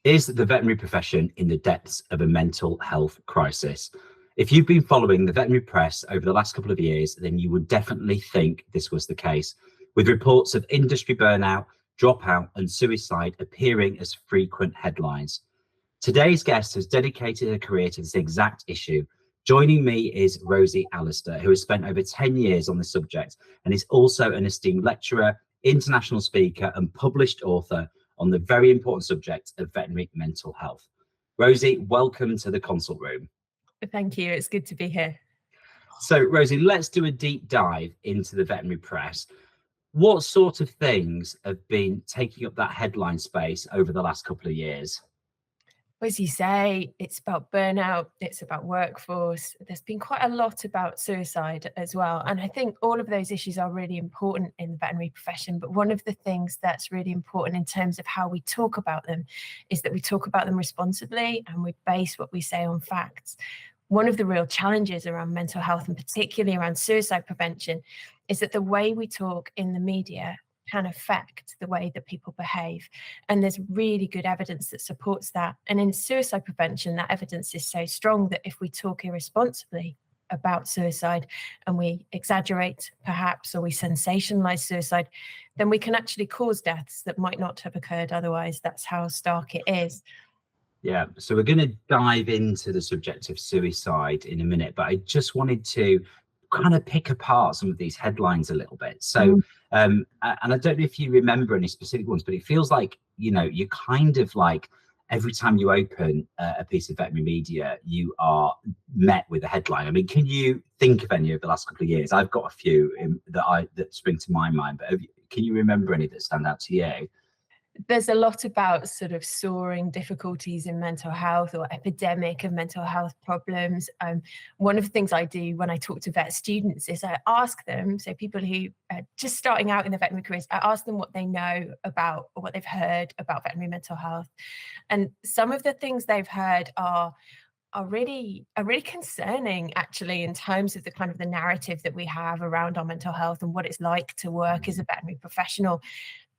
Is the veterinary profession in the depths of a mental health crisis? If you've been following the veterinary press over the last couple of years, then you would definitely think this was the case, with reports of industry burnout, dropout, and suicide appearing as frequent headlines. Today's guest has dedicated her career to this exact issue. Joining me is Rosie Allister, who has spent over 10 years on the subject and is also an esteemed lecturer, international speaker, and published author on the very important subject of veterinary mental health. Rosie, welcome to the consult room. Thank you. It's good to be here. So, Rosie, let's do a deep dive into the veterinary press. What sort of things have been taking up that headline space over the last couple of years? As you say, it's about burnout, it's about workforce. There's been quite a lot about suicide as well. And I think all of those issues are really important in the veterinary profession. But one of the things that's really important in terms of how we talk about them is that we talk about them responsibly and we base what we say on facts. One of the real challenges around mental health and particularly around suicide prevention is that the way we talk in the media can affect the way that people behave. And there's really good evidence that supports that. And in suicide prevention, that evidence is so strong that if we talk irresponsibly about suicide and we exaggerate perhaps, or we sensationalize suicide, then we can actually cause deaths that might not have occurred otherwise. That's how stark it is. Yeah, so we're going to dive into the subject of suicide in a minute, but I just wanted to kind of pick apart some of these headlines a little bit. So, and I don't know if you remember any specific ones, but it feels like, you know, you kind of like every time you open a piece of veterinary media, you are met with a headline. I mean, can you think of any of the last couple of years? I've got a few that spring to my mind, but can you remember any that stand out to you? There's a lot about sort of soaring difficulties in mental health or epidemic of mental health problems. One of the things I do when I talk to vet students is I ask them, so people who are just starting out in their veterinary careers, I ask them what they know about or what they've heard about veterinary mental health. And some of the things they've heard are really concerning, actually, in terms of the kind of the narrative that we have around our mental health and what it's like to work as a veterinary professional.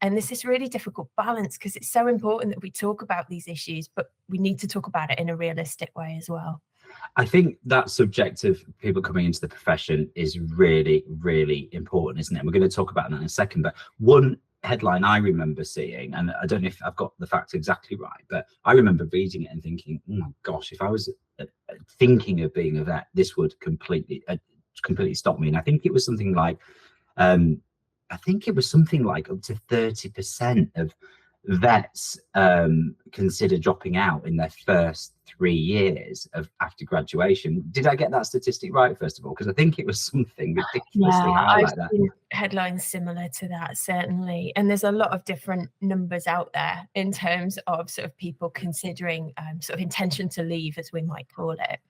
And this is really difficult balance because it's so important that we talk about these issues, but we need to talk about it in a realistic way as well. I think that subject of people coming into the profession is really, really important, isn't it? And we're going to talk about that in a second. But one headline I remember seeing, and I don't know if I've got the facts exactly right, but I remember reading it and thinking, oh my gosh, if I was thinking of being a vet, this would completely stop me. And I think it was something like, up to 30% of vets consider dropping out in their first 3 years after graduation. Did I get that statistic right, first of all? Because I think it was something ridiculously high like that. Seen headlines similar to that, certainly. And there's a lot of different numbers out there in terms of sort of people considering sort of intention to leave, as we might call it.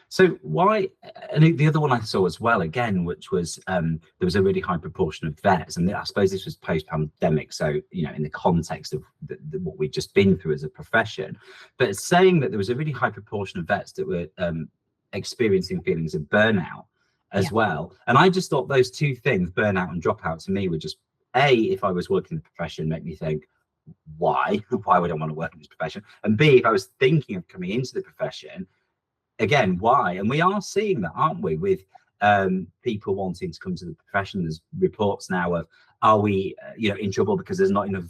So why, and the other one I saw as well, again, which was there was a really high proportion of vets, and I suppose this was post-pandemic, so, you know, in the context of what we've just been through as a profession, but it's saying that there was a really high proportion of vets that were experiencing feelings of burnout as well. And I just thought those two things, burnout and dropout, to me were just, if I was working in the profession, make me think, why would I want to work in this profession? And B, if I was thinking of coming into the profession, again, why? And we are seeing that, aren't we, with people wanting to come to the profession. There's reports now of, are we in trouble because there's not enough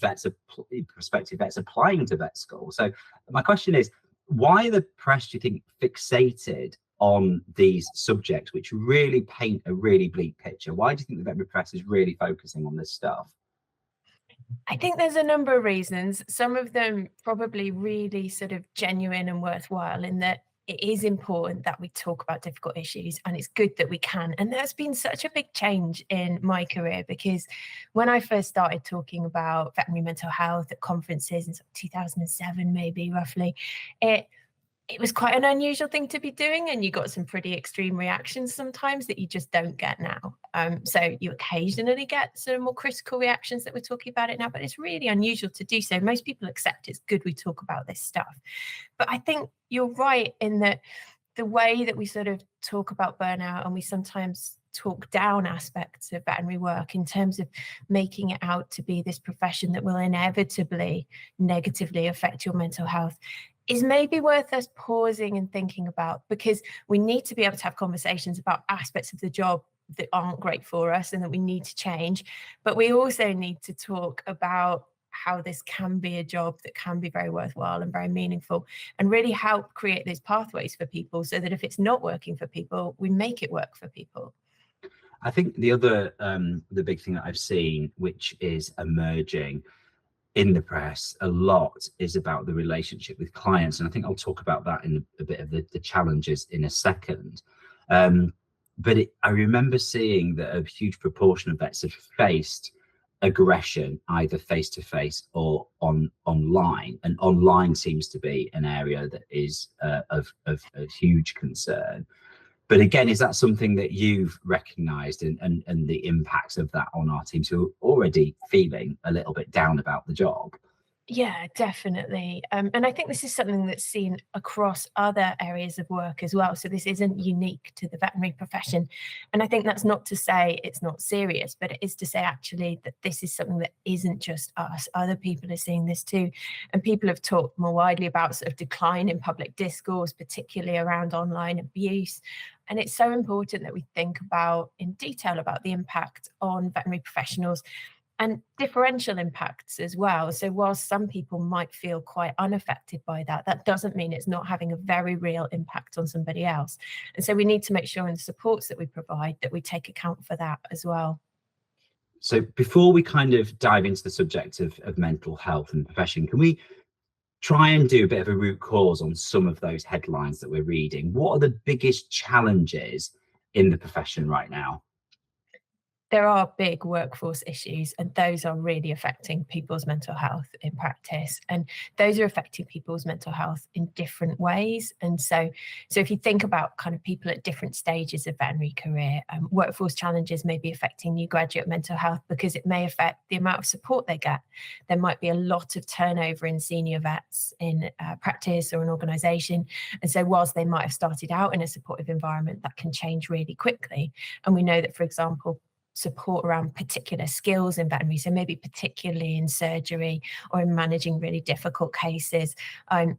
prospective vets applying to vet school? So my question is, why are the press, do you think, fixated on these subjects which really paint a really bleak picture? Why do you think the veterinary press is really focusing on this stuff? I think there's a number of reasons, some of them probably really sort of genuine and worthwhile, in that it is important that we talk about difficult issues, and it's good that we can. And there's been such a big change in my career, because when I first started talking about veterinary mental health at conferences in 2007, maybe roughly, it was quite an unusual thing to be doing, and you got some pretty extreme reactions sometimes that you just don't get now. So you occasionally get some more critical reactions that we're talking about it now, but it's really unusual to do so. Most people accept it's good we talk about this stuff. But I think you're right in that the way that we sort of talk about burnout, and we sometimes talk down aspects of veterinary work in terms of making it out to be this profession that will inevitably negatively affect your mental health is maybe worth us pausing and thinking about, because we need to be able to have conversations about aspects of the job that aren't great for us and that we need to change. But we also need to talk about how this can be a job that can be very worthwhile and very meaningful, and really help create those pathways for people so that if it's not working for people, we make it work for people. I think the other, the big thing that I've seen, which is emerging in the press a lot, is about the relationship with clients. And I think I'll talk about that in a bit of the challenges in a second. But I remember seeing that a huge proportion of vets have faced aggression, either face to face or online. And online seems to be an area that is of huge concern. But again, is that something that you've recognised, and the impacts of that on our teams who are already feeling a little bit down about the job? Yeah, definitely. And I think this is something that's seen across other areas of work as well. So this isn't unique to the veterinary profession. And I think that's not to say it's not serious, but it is to say actually that this is something that isn't just us. Other people are seeing this too. And people have talked more widely about sort of decline in public discourse, particularly around online abuse. And it's so important that we think about in detail about the impact on veterinary professionals and differential impacts as well. So whilst some people might feel quite unaffected by that, that doesn't mean it's not having a very real impact on somebody else. And so we need to make sure in the supports that we provide that we take account for that as well. So before we kind of dive into the subject of mental health and profession, can we try and do a bit of a root cause on some of those headlines that we're reading? What are the biggest challenges in the profession right now? There are big workforce issues, and those are really affecting people's mental health in practice. And those are affecting people's mental health in different ways. And so if you think about kind of people at different stages of veterinary career, workforce challenges may be affecting new graduate mental health because it may affect the amount of support they get. There might be a lot of turnover in senior vets in practice or an organisation. And so whilst they might have started out in a supportive environment, that can change really quickly. And we know that, for example, support around particular skills in veterinary, so maybe particularly in surgery or in managing really difficult cases,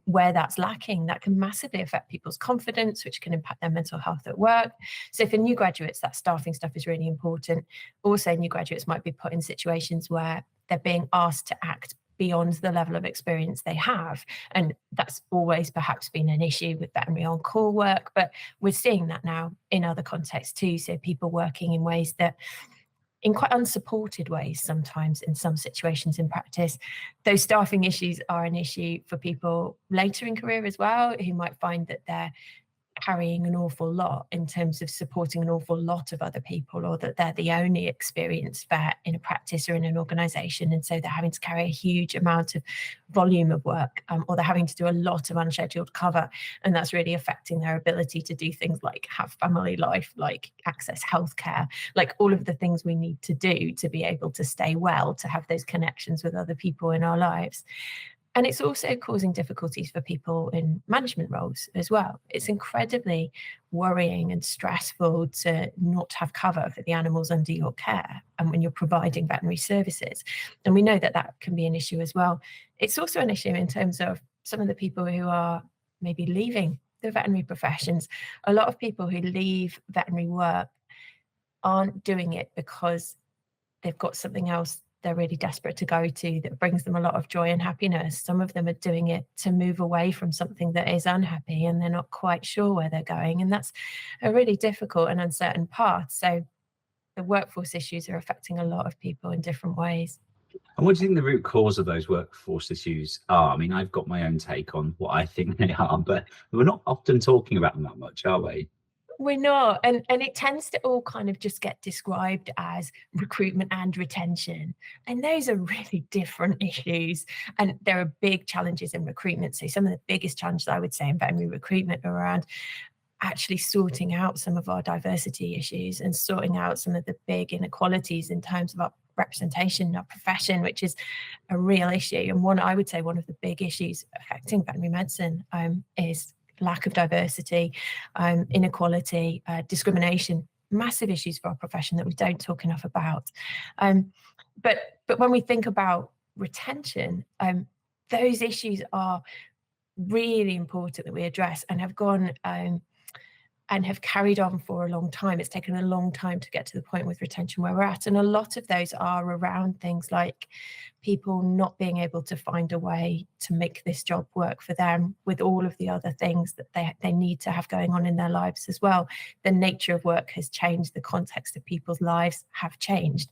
where that's lacking, that can massively affect people's confidence, which can impact their mental health at work. So for new graduates, that staffing stuff is really important. Also, new graduates might be put in situations where they're being asked to act beyond the level of experience they have. And that's always perhaps been an issue with veterinary on-call work, but we're seeing that now in other contexts too. So people working in ways that, in quite unsupported ways sometimes in some situations in practice. Those staffing issues are an issue for people later in career as well, who might find that they're carrying an awful lot in terms of supporting an awful lot of other people, or that they're the only experienced vet in a practice or in an organisation, and so they're having to carry a huge amount of volume of work, or they're having to do a lot of unscheduled cover, and that's really affecting their ability to do things like have family life, like access healthcare, like all of the things we need to do to be able to stay well, to have those connections with other people in our lives. And it's also causing difficulties for people in management roles as well. It's incredibly worrying and stressful to not have cover for the animals under your care, and when you're providing veterinary services. And we know that that can be an issue as well. It's also an issue in terms of some of the people who are maybe leaving the veterinary professions. A lot of people who leave veterinary work aren't doing it because they've got something else they're really desperate to go to that brings them a lot of joy and happiness. Some of them are doing it to move away from something that is unhappy, and they're not quite sure where they're going. And that's a really difficult and uncertain path. So the workforce issues are affecting a lot of people in different ways. And what do you think the root cause of those workforce issues are? I mean, I've got my own take on what I think they are, but we're not often talking about them that much, are we? We're not. And it tends to all kind of just get described as recruitment and retention. And those are really different issues. And there are big challenges in recruitment. So some of the biggest challenges I would say in veterinary recruitment are around actually sorting out some of our diversity issues and sorting out some of the big inequalities in terms of our representation in our profession, which is a real issue. And I would say one of the big issues affecting veterinary medicine is lack of diversity, inequality, discrimination massive issues for our profession that we don't talk enough about. But when we think about retention, those issues are really important that we address, and have gone and have carried on for a long time. It's taken a long time to get to the point with retention where we're at. And a lot of those are around things like people not being able to find a way to make this job work for them, with all of the other things that they need to have going on in their lives as well. The nature of work has changed. The context of people's lives have changed.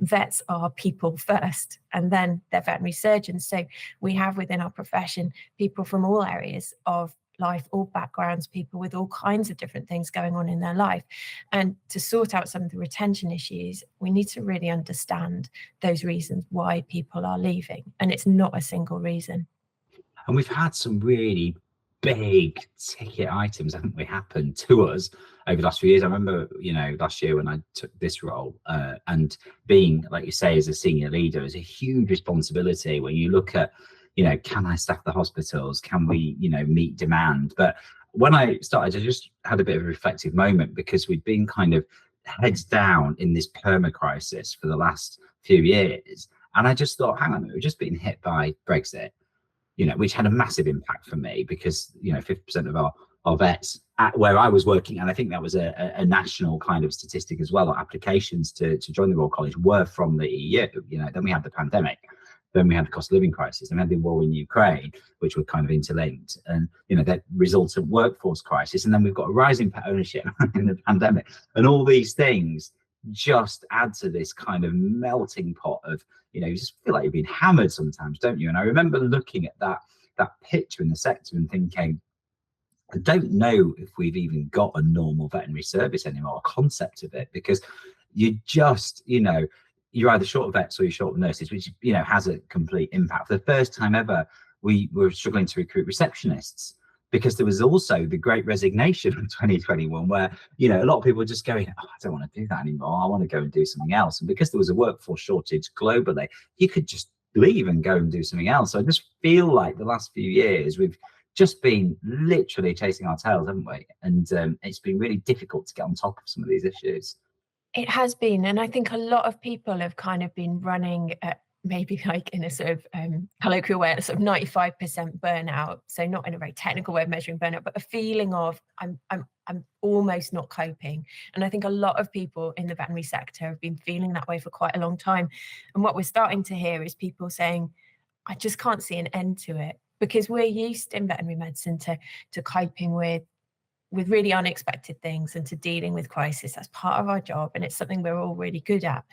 Vets are people first, and then they're veterinary surgeons. So we have within our profession people from all areas of life, all backgrounds, people with all kinds of different things going on in their life. And to sort out some of the retention issues, we need to really understand those reasons why people are leaving. And it's not a single reason. And we've had some really big ticket items, haven't we, happen to us over the last few years. I remember, last year when I took this role, and being, like you say, as a senior leader is a huge responsibility when you look at, can I staff the hospitals? Can we, meet demand? But when I started, I just had a bit of a reflective moment, because we'd been kind of heads down in this perma crisis for the last few years. And I just thought, hang on, we've just been hit by Brexit, which had a massive impact for me, because, 50% of our vets at where I was working, and I think that was a national kind of statistic as well, applications to join the Royal College were from the EU. Then we had the pandemic. Then we had the cost of living crisis, and we had the war in Ukraine, which were kind of interlinked, and that resultant workforce crisis. And then we've got a rising pet ownership in the pandemic, and all these things just add to this kind of melting pot of, you just feel like you've been hammered sometimes, don't you? And I remember looking at that picture in the sector and thinking, I don't know if we've even got a normal veterinary service anymore, a concept of it, because you just, you're either short of vets or you're short of nurses, which, has a complete impact. For the first time ever, we were struggling to recruit receptionists, because there was also the great resignation of 2021 where, a lot of people were just going, I don't want to do that anymore. I want to go and do something else. And because there was a workforce shortage globally, you could just leave and go and do something else. So I just feel like the last few years, we've just been literally chasing our tails, haven't we? And it's been really difficult to get on top of some of these issues. It has been, and I think a lot of people have kind of been running at maybe like in a sort of colloquial way, sort of 95% burnout. So not in a very technical way of measuring burnout, but a feeling of I'm almost not coping. And I think a lot of people in the veterinary sector have been feeling that way for quite a long time. And what we're starting to hear is people saying, I just can't see an end to it, because we're used in veterinary medicine to coping with really unexpected things and to dealing with crisis. That's part of our job, and it's something we're all really good at.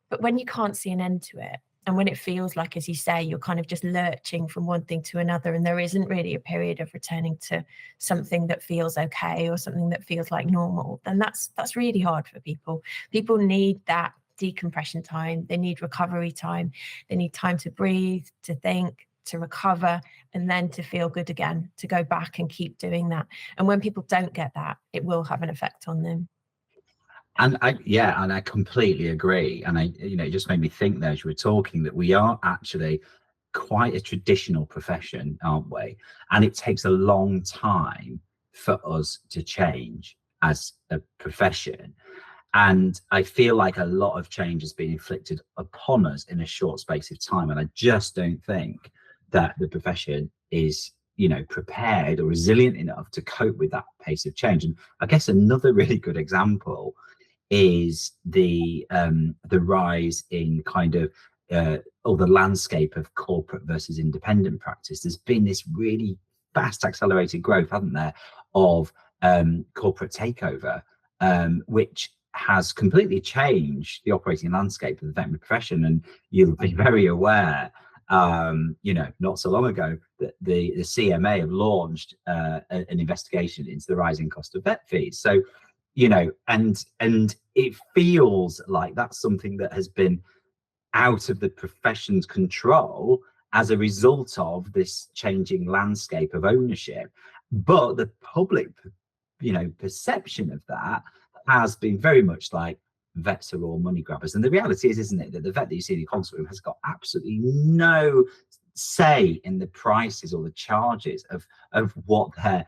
But when you can't see an end to it, and when it feels like, as you say, you're kind of just lurching from one thing to another, and there isn't really a period of returning to something that feels okay or something that feels like normal, then that's really hard for people. People need that decompression time. They need recovery time. They need time to breathe, to think, to recover, and then to feel good again, to go back and keep doing that. And when people don't get that, it will have an effect on them. And I completely agree. And it just made me think there as you were talking that we are actually quite a traditional profession, aren't we? And it takes a long time for us to change as a profession. And I feel like a lot of change has been inflicted upon us in a short space of time. And I just don't think that the profession is, prepared or resilient enough to cope with that pace of change. And I guess another really good example is the rise in kind of or the landscape of corporate versus independent practice. There's been this really fast accelerated growth, hasn't there, of corporate takeover, which has completely changed the operating landscape of the veterinary profession. And you'll be very aware, not so long ago, that the CMA have launched an investigation into the rising cost of vet fees. So, and it feels like that's something that has been out of the profession's control as a result of this changing landscape of ownership. But the public, perception of that has been very much like vets are all money grabbers. And the reality is, isn't it, that the vet that you see in the consult room has got absolutely no say in the prices or the charges of what they're,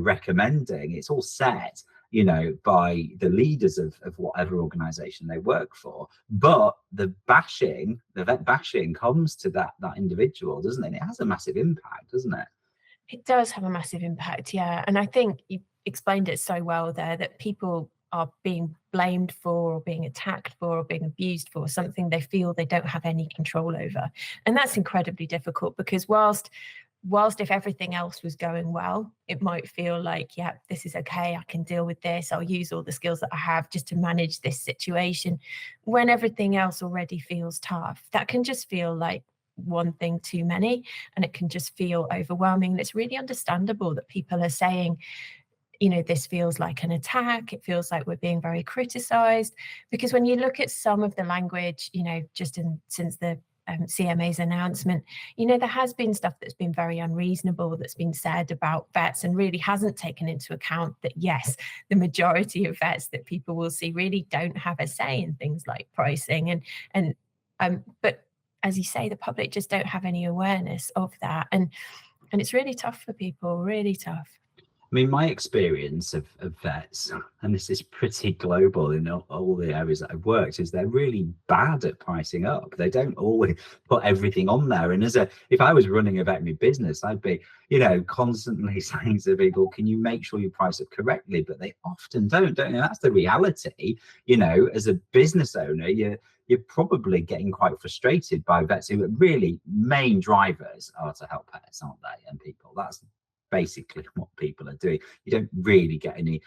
recommending. It's all set, by the leaders of whatever organization they work for. But the vet bashing comes to that individual, doesn't it? And it has a massive impact, doesn't it? It does have a massive impact, yeah. And I think you explained it so well there, that people are being blamed for, or being attacked for, or being abused for something they feel they don't have any control over. And that's incredibly difficult, because whilst if everything else was going well, it might feel like, yeah, this is okay, I can deal with this, I'll use all the skills that I have just to manage this situation. When everything else already feels tough, that can just feel like one thing too many, and it can just feel overwhelming. And it's really understandable that people are saying, this feels like an attack, it feels like we're being very criticized. Because when you look at some of the language, just since the CMA's announcement, there has been stuff that's been very unreasonable that's been said about vets, and really hasn't taken into account that, yes, the majority of vets that people will see really don't have a say in things like pricing, but as you say, the public just don't have any awareness of that, and it's really tough for people, really tough. I mean, my experience of vets, and this is pretty global in all the areas that I've worked, is they're really bad at pricing up. They don't always put everything on there. And if I was running a veterinary business, I'd be, constantly saying to people, can you make sure you price it correctly? But they often don't you? That's the reality. As a business owner, you're probably getting quite frustrated by vets who are really main drivers are to help pets, aren't they? And people, that's basically what people are doing. You don't really get any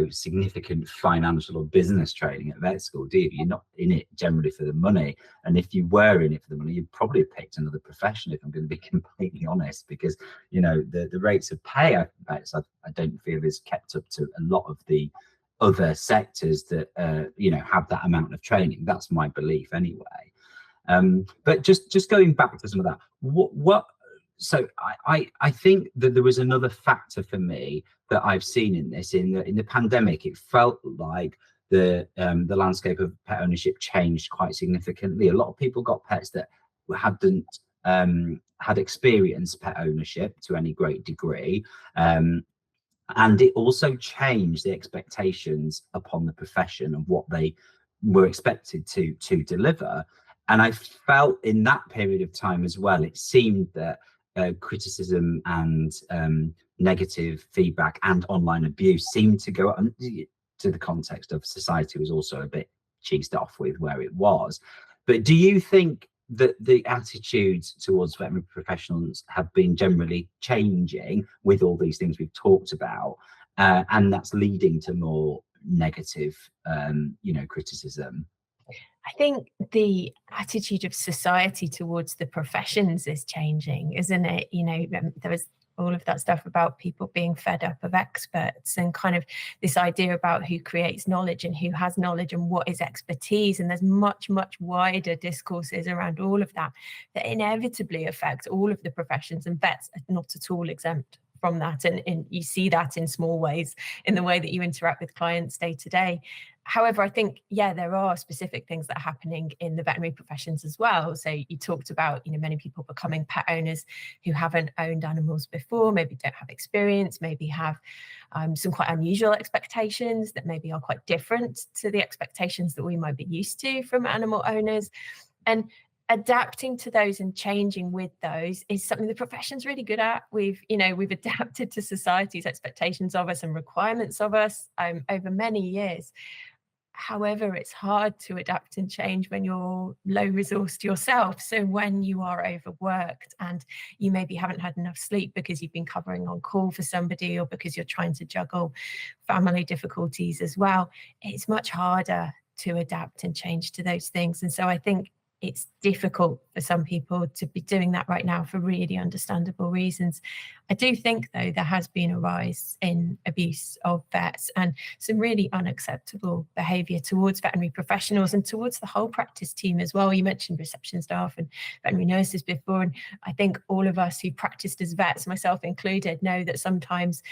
significant financial or business training at vet school, do you? You're not in it generally for the money, and if you were in it for the money, you'd probably have picked another profession, if I'm going to be completely honest, because the rates of pay at vets, I don't feel is kept up to a lot of the other sectors that have that amount of training. That's my belief anyway. But just going back to some of that, so I think that there was another factor for me that I've seen in this. In the pandemic, it felt like the landscape of pet ownership changed quite significantly. A lot of people got pets that hadn't had experienced pet ownership to any great degree. And it also changed the expectations upon the profession of what they were expected to deliver. And I felt in that period of time as well, it seemed that criticism and negative feedback and online abuse seemed to go to the context of society was also a bit cheesed off with where it was. But do you think that the attitudes towards veterinary professionals have been generally changing with all these things we've talked about, and that's leading to more negative criticism? I think the attitude of society towards the professions is changing, isn't it? There was all of that stuff about people being fed up of experts, and kind of this idea about who creates knowledge and who has knowledge and what is expertise. And there's much, much wider discourses around all of that inevitably affect all of the professions, and vets are not at all exempt from that. And you see that in small ways in the way that you interact with clients day to day. However, I think, there are specific things that are happening in the veterinary professions as well. So you talked about, many people becoming pet owners who haven't owned animals before, maybe don't have experience, maybe have some quite unusual expectations that maybe are quite different to the expectations that we might be used to from animal owners. And adapting to those and changing with those is something the profession's really good at. We've adapted to society's expectations of us and requirements of us over many years. However, it's hard to adapt and change when you're low resourced yourself. So when you are overworked and you maybe haven't had enough sleep because you've been covering on call for somebody, or because you're trying to juggle family difficulties as well, it's much harder to adapt and change to those things. And so I think it's difficult for some people to be doing that right now for really understandable reasons. I do think, though, there has been a rise in abuse of vets and some really unacceptable behaviour towards veterinary professionals and towards the whole practice team as well. You mentioned reception staff and veterinary nurses before, and I think all of us who practiced as vets, myself included, know that sometimes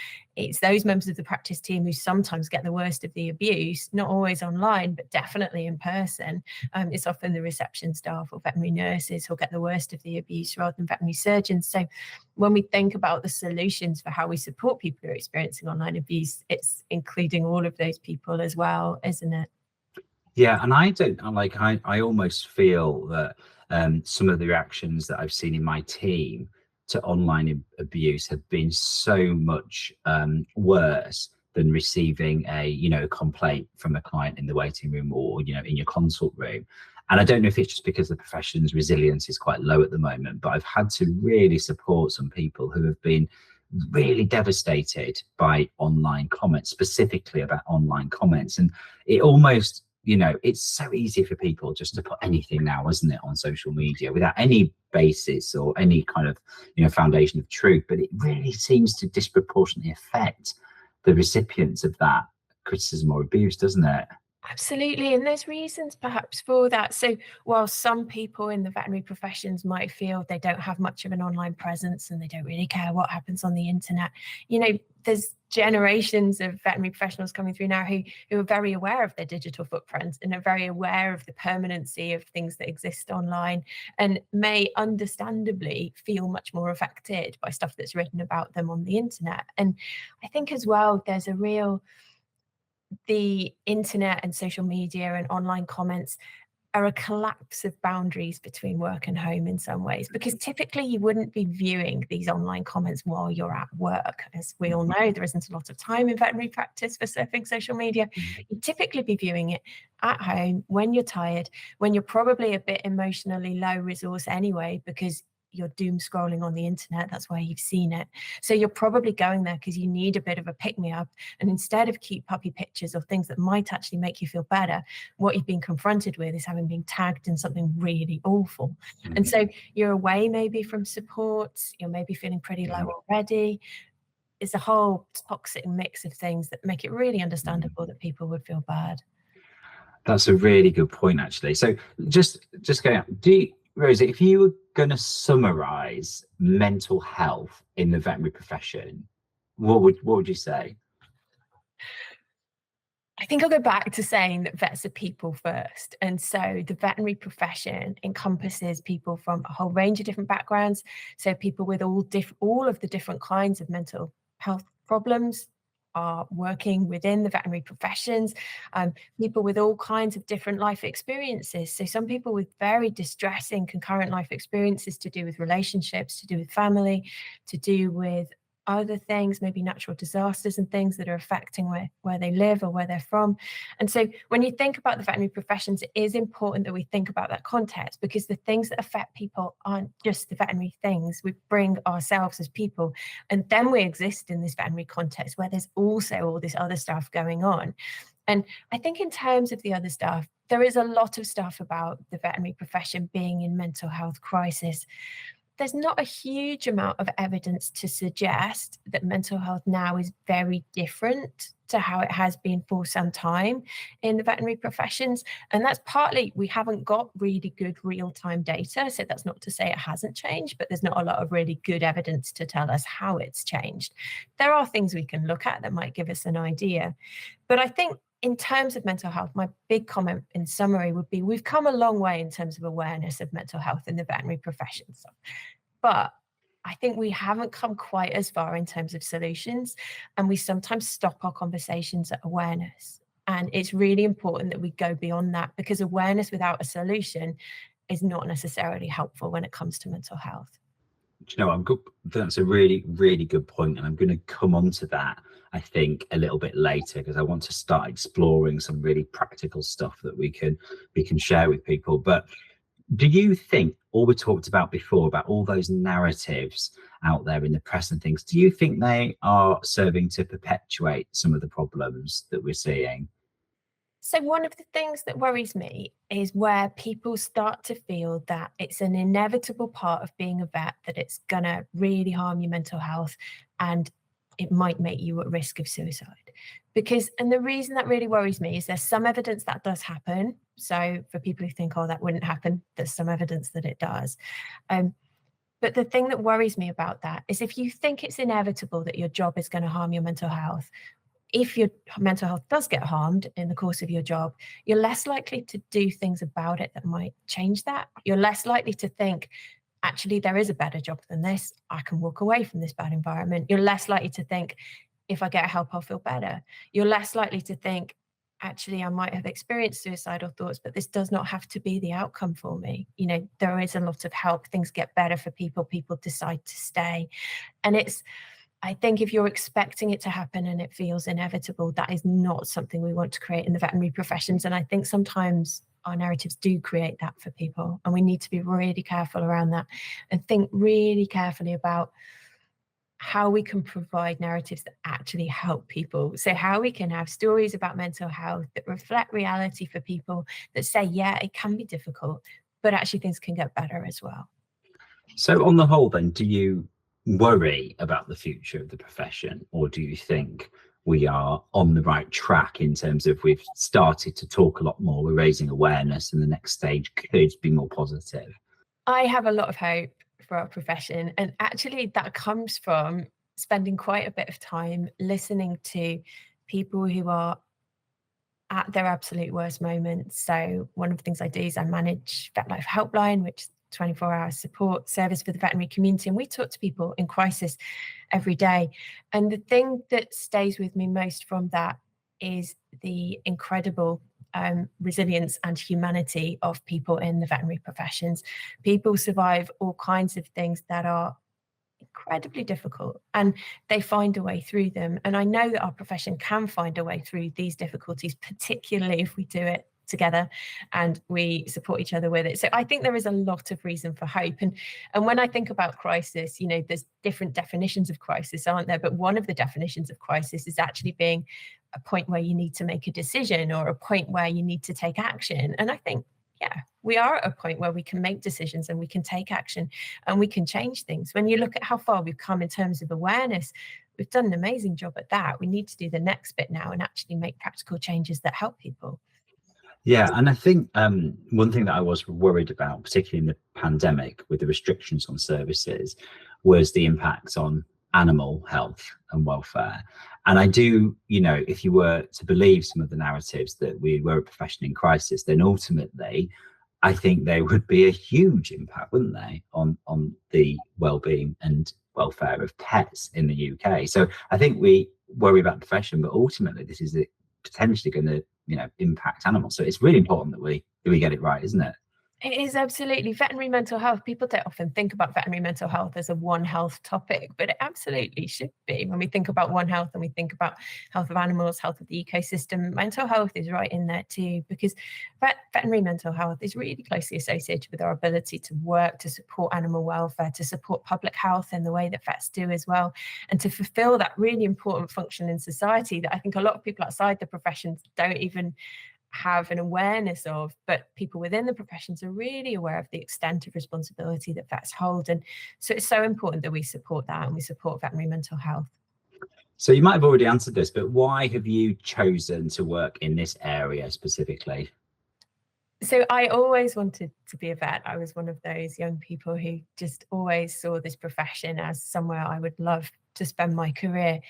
it's those members of the practice team who sometimes get the worst of the abuse, not always online, but definitely in person. It's often the reception staff or veterinary nurses who'll get the worst of the abuse rather than veterinary surgeons. So when we think about the solutions for how we support people who are experiencing online abuse, it's including all of those people as well, isn't it? Yeah, and I almost feel that some of the reactions that I've seen in my team to online abuse have been so much worse than receiving a complaint from a client in the waiting room or in your consult room. And I don't know if it's just because the profession's resilience is quite low at the moment, but I've had to really support some people who have been really devastated by online comments, specifically about online comments. And it almost, it's so easy for people just to put anything now, isn't it, on social media without any basis or any kind of, foundation of truth. But it really seems to disproportionately affect the recipients of that criticism or abuse, doesn't it? Absolutely. And there's reasons perhaps for that. So while some people in the veterinary professions might feel they don't have much of an online presence and they don't really care what happens on the internet, there's generations of veterinary professionals coming through now who are very aware of their digital footprint and are very aware of the permanency of things that exist online, and may understandably feel much more affected by stuff that's written about them on the internet. And I think as well, there's the internet and social media and online comments are a collapse of boundaries between work and home in some ways, because typically you wouldn't be viewing these online comments while you're at work. As we all know, there isn't a lot of time in veterinary practice for surfing social media. You'd typically be viewing it at home when you're tired, when you're probably a bit emotionally low resource anyway, because you're doom scrolling on the internet. That's why you've seen it. So you're probably going there because you need a bit of a pick-me-up. And instead of cute puppy pictures or things that might actually make you feel better, what you've been confronted with is having been tagged in something really awful. And so you're away maybe from support. You're maybe feeling pretty low already. It's a whole toxic mix of things that make it really understandable that people would feel bad. That's a really good point, actually. So just going out, Rosie, if you were going to summarize mental health in the veterinary profession, what would you say? I think I'll go back to saying that vets are people first. And so the veterinary profession encompasses people from a whole range of different backgrounds. So people with all of the different kinds of mental health problems are working within the veterinary professions, people with all kinds of different life experiences. So some people with very distressing concurrent life experiences to do with relationships, to do with family, to do with other things, maybe natural disasters and things that are affecting where they live or where they're from. And so when you think about the veterinary professions, it is important that we think about that context, because the things that affect people aren't just the veterinary things. We bring ourselves as people, and then we exist in this veterinary context where there's also all this other stuff going on. And I think in terms of the other stuff, there is a lot of stuff about the veterinary profession being in mental health crisis. There's not a huge amount of evidence to suggest that mental health now is very different to how it has been for some time in the veterinary professions. And that's partly we haven't got really good real-time data. So that's not to say it hasn't changed, but there's not a lot of really good evidence to tell us how it's changed. There are things we can look at that might give us an idea. But I think in terms of mental health, my big comment in summary would be we've come a long way in terms of awareness of mental health in the veterinary professions. But I think we haven't come quite as far in terms of solutions, and we sometimes stop our conversations at awareness. And it's really important that we go beyond that, because awareness without a solution is not necessarily helpful when it comes to mental health. I'm good. That's a really, really good point, and I'm going to come on to that, I think, a little bit later, because I want to start exploring some really practical stuff that we can share with people. But do you think all we talked about before, about all those narratives out there in the press and things, do you think they are serving to perpetuate some of the problems that we're seeing? So one of the things that worries me is where people start to feel that it's an inevitable part of being a vet, that it's going to really harm your mental health and it might make you at risk of suicide. And the reason that really worries me is there's some evidence that does happen. So for people who think, oh, that wouldn't happen, there's some evidence that it does. But the thing that worries me about that is if you think it's inevitable that your job is going to harm your mental health, if your mental health does get harmed in the course of your job, you're less likely to do things about it that might change that. You're less likely to think, actually, there is a better job than this. I can walk away from this bad environment. You're less likely to think, if I get help, I'll feel better. You're less likely to think, actually, I might have experienced suicidal thoughts, but this does not have to be the outcome for me. You know, there is a lot of help. Things get better for people. People decide to stay. And I think if you're expecting it to happen and it feels inevitable, that is not something we want to create in the veterinary professions. And I think sometimes our narratives do create that for people. And we need to be really careful around that and think really carefully about how we can provide narratives that actually help people. So how we can have stories about mental health that reflect reality for people, that say, yeah, it can be difficult, but actually things can get better as well. So on the whole then, do you worry about the future of the profession, or do you think we are on the right track in terms of we've started to talk a lot more, we're raising awareness, and the next stage could be more positive? I have a lot of hope for our profession, and actually that comes from spending quite a bit of time listening to people who are at their absolute worst moments. So one of the things I do is I manage Vet Life Helpline, which is 24-hour support service for the veterinary community, and we talk to people in crisis every day. And the thing that stays with me most from that is the incredible resilience and humanity of people in the veterinary professions. People survive all kinds of things that are incredibly difficult, and they find a way through them. And I know that our profession can find a way through these difficulties, particularly if we do it together and we support each other with it. So I think there is a lot of reason for hope. And when I think about crisis, you know, there's different definitions of crisis, aren't there? But one of the definitions of crisis is actually being a point where you need to make a decision or a point where you need to take action. And I think, yeah, we are at a point where we can make decisions and we can take action and we can change things. When you look at how far we've come in terms of awareness, we've done an amazing job at that. We need to do the next bit now and actually make practical changes that help people. Yeah, and I think one thing that I was worried about, particularly in the pandemic with the restrictions on services, was the impacts on animal health and welfare. And I do, you know, if you were to believe some of the narratives that we were a profession in crisis, then ultimately, I think there would be a huge impact, wouldn't they, on the well-being and welfare of pets in the UK. So I think we worry about the profession, but ultimately this is potentially going to, you know, impact animals. So it's really important that we get it right, isn't it? It is absolutely. Veterinary mental health, people don't often think about veterinary mental health as a One Health topic, but it absolutely should be. When we think about One Health and we think about health of animals, health of the ecosystem, mental health is right in there too, because veterinary mental health is really closely associated with our ability to work, to support animal welfare, to support public health in the way that vets do as well, and to fulfill that really important function in society that I think a lot of people outside the professions don't even have an awareness of, but people within the professions are really aware of the extent of responsibility that vets hold. And so it's so important that we support that and we support veterinary mental health. So you might have already answered this, but why have you chosen to work in this area specifically? So I always wanted to be a vet. I was one of those young people who just always saw this profession as somewhere I would love to spend my career.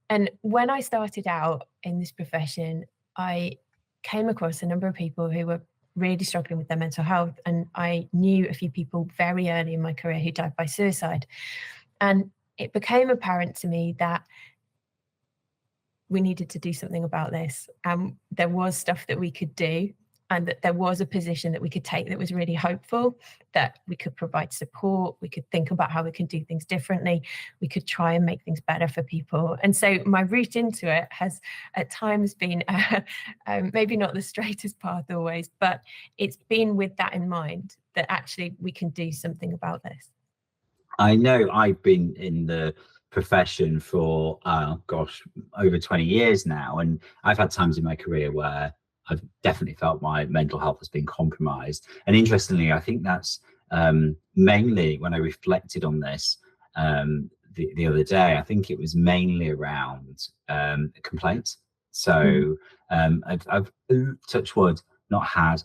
And when I started out in this profession, I came across a number of people who were really struggling with their mental health. And I knew a few people very early in my career who died by suicide. And it became apparent to me that we needed to do something about this. There was stuff that we could do, and that there was a position that we could take that was really hopeful, that we could provide support, we could think about how we can do things differently, we could try and make things better for people. And so my route into it has at times been maybe not the straightest path always, but it's been with that in mind, that actually we can do something about this. I know I've been in the profession for, over 20 years now, and I've had times in my career where I've definitely felt my mental health has been compromised. And interestingly, I think that's mainly when I reflected on this the other day, I think it was mainly around complaints. So I've touch wood, not had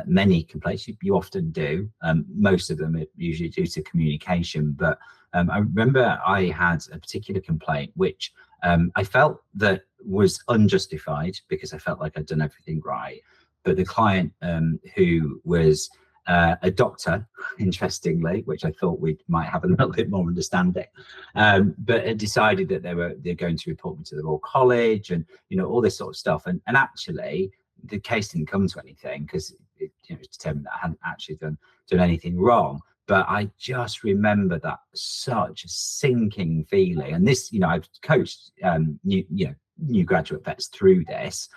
many complaints. You often do. Most of them are usually due to communication, but I remember I had a particular complaint which I felt that was unjustified because I felt like I'd done everything right. But the client who was a doctor, interestingly, which I thought we might have a little bit more understanding, but had decided that they're going to report me to the Royal College and all this sort of stuff. And actually, the case didn't come to anything because it was determined that I hadn't actually done anything wrong. But I just remember that such a sinking feeling. And this, I've coached new graduate vets through this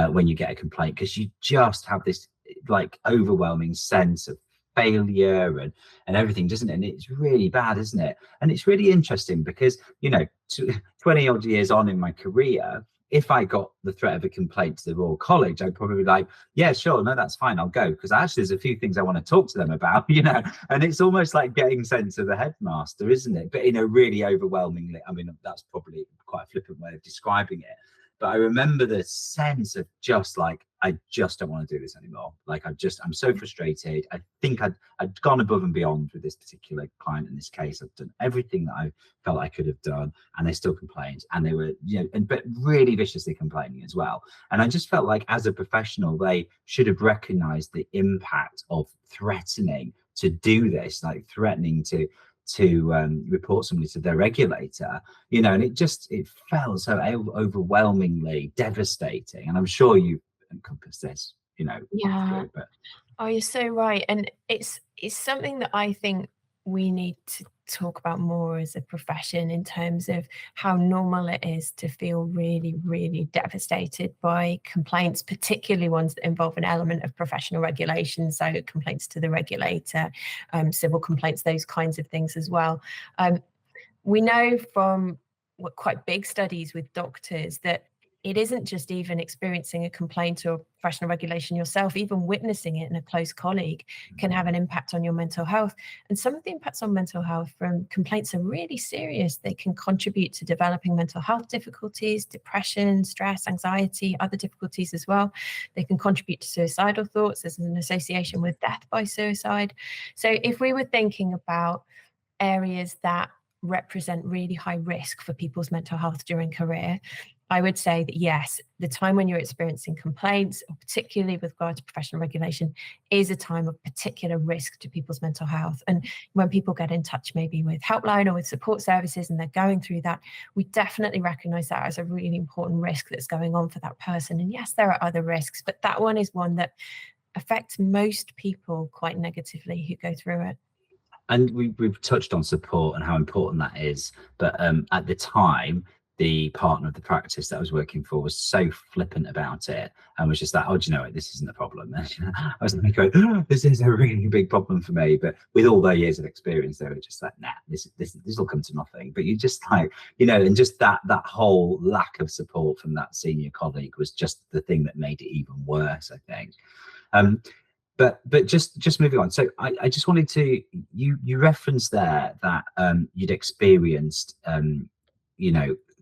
when you get a complaint, because you just have this like overwhelming sense of failure and everything, doesn't it? And it's really bad, isn't it? And it's really interesting because 20 odd years on in my career, if I got the threat of a complaint to the Royal College, I'd probably be like, yeah, sure, no, that's fine, I'll go, because actually there's a few things I want to talk to them about, and it's almost like getting sent to the headmaster, isn't it? But really overwhelmingly, I mean, that's probably quite a flippant way of describing it. But I remember the sense of just like, I just don't want to do this anymore. Like, I'm so frustrated. I think I'd gone above and beyond with this particular client in this case. I've done everything that I felt I could have done, and they still complained. And they were, but really viciously complaining as well. And I just felt like as a professional, they should have recognized the impact of threatening to do this, like threatening to report somebody to their regulator, and it felt so overwhelmingly devastating. And I'm sure you encompass this, Yeah. through, but Oh, you're so right. And it's something that I think we need to talk about more as a profession, in terms of how normal it is to feel really, really devastated by complaints, particularly ones that involve an element of professional regulation. So complaints to the regulator, civil complaints, those kinds of things as well. We know from quite big studies with doctors that it isn't just even experiencing a complaint or professional regulation yourself, even witnessing it in a close colleague can have an impact on your mental health. And some of the impacts on mental health from complaints are really serious. They can contribute to developing mental health difficulties, depression, stress, anxiety, other difficulties as well. They can contribute to suicidal thoughts. There's an association with death by suicide. So if we were thinking about areas that represent really high risk for people's mental health during career, I would say that yes, the time when you're experiencing complaints, or particularly with regard to professional regulation, is a time of particular risk to people's mental health. And when people get in touch maybe with helpline or with support services and they're going through that, we definitely recognise that as a really important risk that's going on for that person. And yes, there are other risks, but that one is one that affects most people quite negatively who go through it. And we've touched on support and how important that is, but at the time, the partner of the practice that I was working for was so flippant about it and was just like, oh, do you know what, this isn't a problem. I was like, oh, this is a really big problem for me. But with all their years of experience, they were just like, nah, this will come to nothing. But you just like, and just that whole lack of support from that senior colleague was just the thing that made it even worse, I think. But just moving on. So I just wanted to, you referenced there that you'd experienced,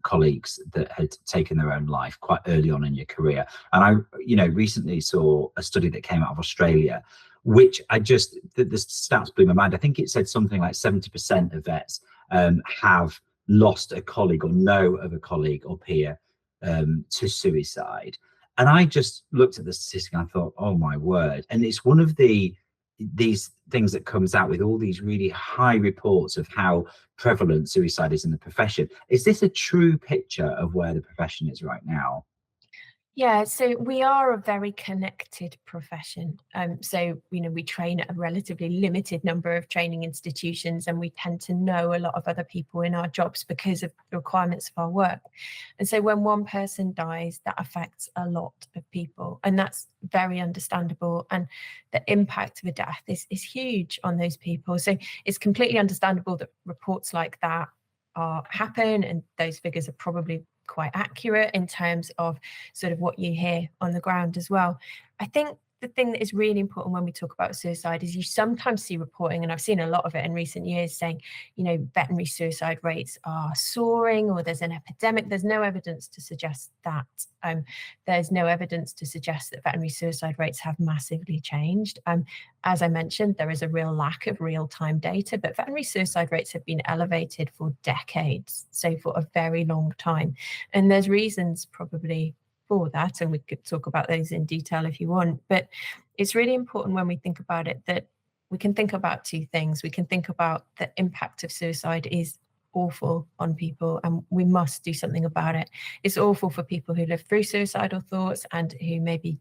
colleagues that had taken their own life quite early on in your career. And I, recently saw a study that came out of Australia, which the stats blew my mind. I think it said something like 70% of vets have lost a colleague or know of a colleague or peer to suicide. And I just looked at the statistic and I thought, oh my word. And it's one of these things that comes out with all these really high reports of how prevalent suicide is in the profession. Is this a true picture of where the profession is right now? Yeah, so we are a very connected profession. So, we train at a relatively limited number of training institutions, and we tend to know a lot of other people in our jobs because of the requirements of our work. And so when one person dies, that affects a lot of people, and that's very understandable. And the impact of a death is huge on those people. So it's completely understandable that reports like that happen, and those figures are probably quite accurate in terms of sort of what you hear on the ground as well. I think the thing that is really important when we talk about suicide is you sometimes see reporting, and I've seen a lot of it in recent years, saying, veterinary suicide rates are soaring or there's an epidemic. There's no evidence to suggest that. There's no evidence to suggest that veterinary suicide rates have massively changed. As I mentioned, there is a real lack of real-time data, but veterinary suicide rates have been elevated for decades, so for a very long time. And there's reasons probably for that, and we could talk about those in detail if you want, but it's really important when we think about it that we can think about two things. We can think about the impact of suicide is awful on people, and we must do something about it. It's awful for people who live through suicidal thoughts and who maybe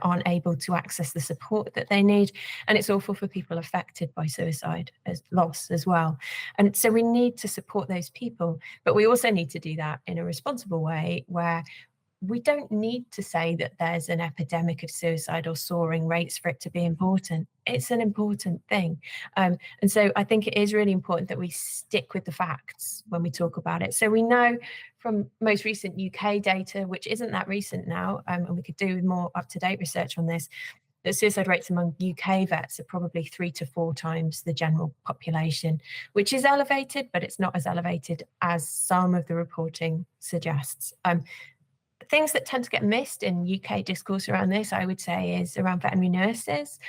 aren't able to access the support that they need, and it's awful for people affected by suicide as loss as well. And so we need to support those people, but we also need to do that in a responsible way where we don't need to say that there's an epidemic of suicide or soaring rates for it to be important. It's an important thing. And so I think it is really important that we stick with the facts when we talk about it. So we know from most recent UK data, which isn't that recent now, and we could do more up-to-date research on this, that suicide rates among UK vets are probably 3 to 4 times the general population, which is elevated, but it's not as elevated as some of the reporting suggests. Things that tend to get missed in UK discourse around this, I would say, is around veterinary nurses.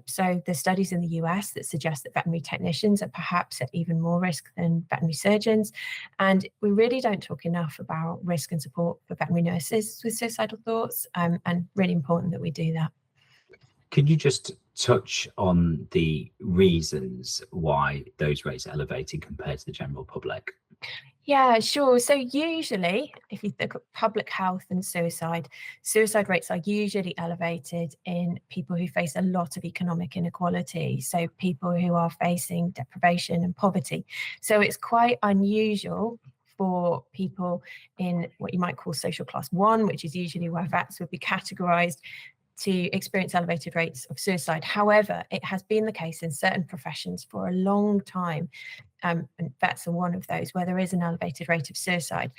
So there's studies in the US that suggest that veterinary technicians are perhaps at even more risk than veterinary surgeons. And we really don't talk enough about risk and support for veterinary nurses with suicidal thoughts, and really important that we do that. Could you just touch on the reasons why those rates are elevated compared to the general public? Yeah, sure. So usually, if you think of public health and suicide rates are usually elevated in people who face a lot of economic inequality. So people who are facing deprivation and poverty. So it's quite unusual for people in what you might call social class 1, which is usually where vets would be categorized, to experience elevated rates of suicide. However, it has been the case in certain professions for a long time, and vets are one of those, where there is an elevated rate of suicide.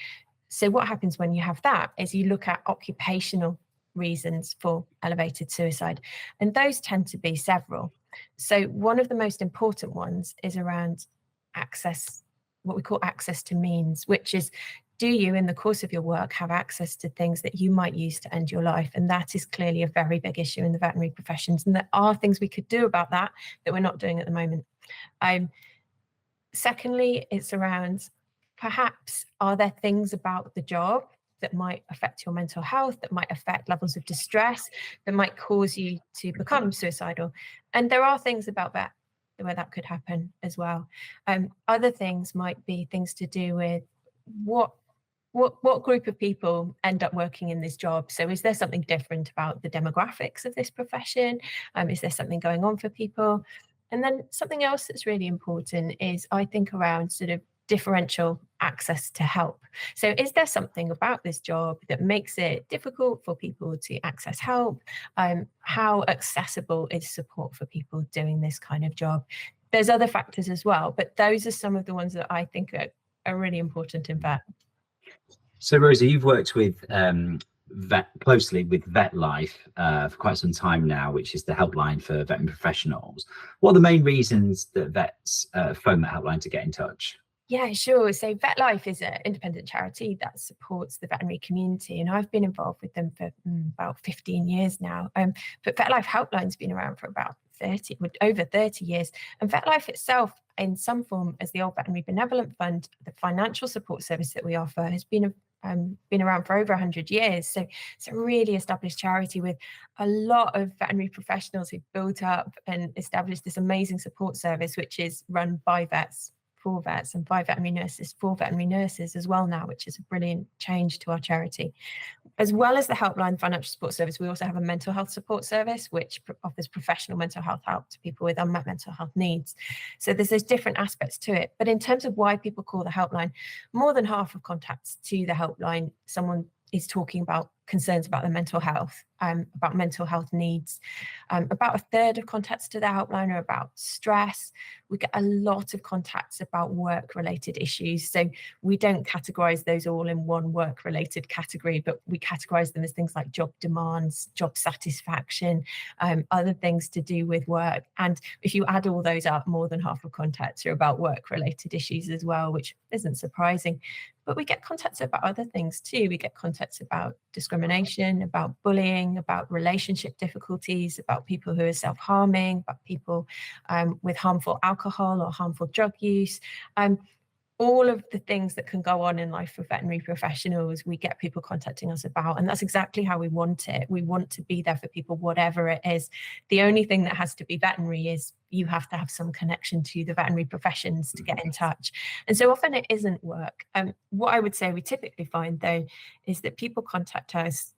So what happens when you have that is you look at occupational reasons for elevated suicide, and those tend to be several. So one of the most important ones is around access, what we call access to means, which is, do you, in the course of your work, have access to things that you might use to end your life? And that is clearly a very big issue in the veterinary professions. And there are things we could do about that we're not doing at the moment. Secondly, it's around, perhaps, are there things about the job that might affect your mental health, that might affect levels of distress, that might cause you to become suicidal? And there are things about that where that could happen as well. Other things might be things to do with what group of people end up working in this job. So is there something different about the demographics of this profession? Is there something going on for people? And then something else that's really important is, I think, around sort of differential access to help. So is there something about this job that makes it difficult for people to access help? How accessible is support for people doing this kind of job? There's other factors as well, but those are some of the ones that I think are really important in vet. So Rosie, you've worked with closely with VetLife for quite some time now, which is the helpline for veterinary professionals. What are the main reasons that vets phone that helpline to get in touch? Yeah, sure. So VetLife is an independent charity that supports the veterinary community, and I've been involved with them for about 15 years now. But VetLife Helpline's been around for about over 30 years. And VetLife itself, in some form, as the old Veterinary Benevolent Fund, the financial support service that we offer has been around for over 100 years. So it's a really established charity with a lot of veterinary professionals who've built up and established this amazing support service, which is run by vets for vets and by veterinary nurses for veterinary nurses as well now, which is a brilliant change to our charity. As well as the helpline financial support service, we also have a mental health support service, which offers professional mental health help to people with unmet mental health needs. So there's those different aspects to it. But in terms of why people call the helpline, more than half of contacts to the helpline, someone is talking about concerns about their mental health, about mental health needs. About a third of contacts to the helpline are about stress. we get a lot of contacts about work-related issues. So we don't categorize those all in one work-related category, but we categorize them as things like job demands, job satisfaction, other things to do with work. And if you add all those up, more than half of contacts are about work-related issues as well, which isn't surprising. But we get contacts about other things too. We get contacts about discrimination, about bullying, about relationship difficulties, about people who are self-harming, about people with harmful alcohol or harmful drug use. All of the things that can go on in life for veterinary professionals, we get people contacting us about, and that's exactly how we want it. We want to be there for people, whatever it is. The only thing that has to be veterinary is you have to have some connection to the veterinary professions to get in touch. And so often it isn't work. What I would say we typically find, though, is that people contact us,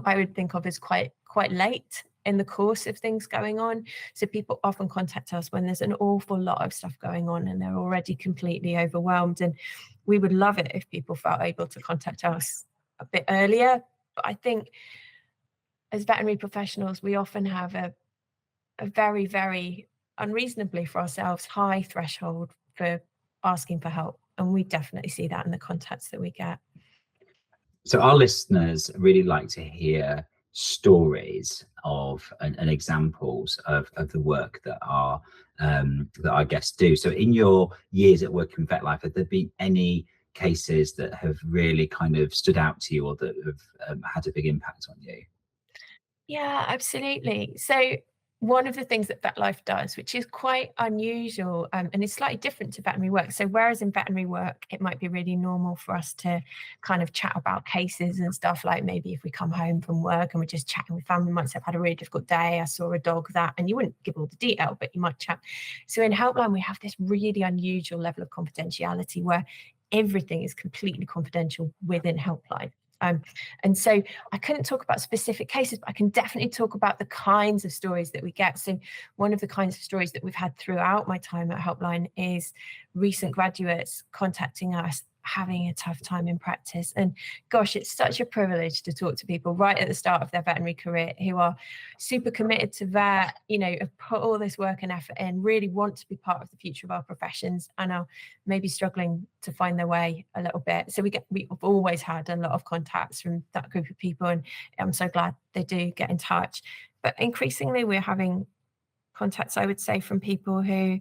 I would think of as quite late in the course of things going on. So people often contact us when there's an awful lot of stuff going on and they're already completely overwhelmed. And we would love it if people felt able to contact us a bit earlier. But I think as veterinary professionals, we often have a very, very unreasonably for ourselves high threshold for asking for help. And we definitely see that in the contacts that we get. So our listeners really like to hear stories of and examples of the work that our guests do. So in your years at work in vet life, have there been any cases that have really kind of stood out to you or that have had a big impact on you? Yeah, absolutely. So one of the things that vet life does, which is quite unusual and it's slightly different to veterinary work. So whereas in veterinary work, it might be really normal for us to kind of chat about cases and stuff, like maybe if we come home from work and we're just chatting with family, we might say, I've had a really difficult day, I saw a dog, that, and you wouldn't give all the detail, but you might chat. So in Helpline, we have this really unusual level of confidentiality where everything is completely confidential within Helpline. And so I couldn't talk about specific cases, but I can definitely talk about the kinds of stories that we get. So one of the kinds of stories that we've had throughout my time at Helpline is recent graduates contacting us having a tough time in practice. And gosh, it's such a privilege to talk to people right at the start of their veterinary career who are super committed to vet, have put all this work and effort in, really want to be part of the future of our professions and are maybe struggling to find their way a little bit. So we've always had a lot of contacts from that group of people, and I'm so glad they do get in touch. But increasingly we're having contacts, I would say, from people who are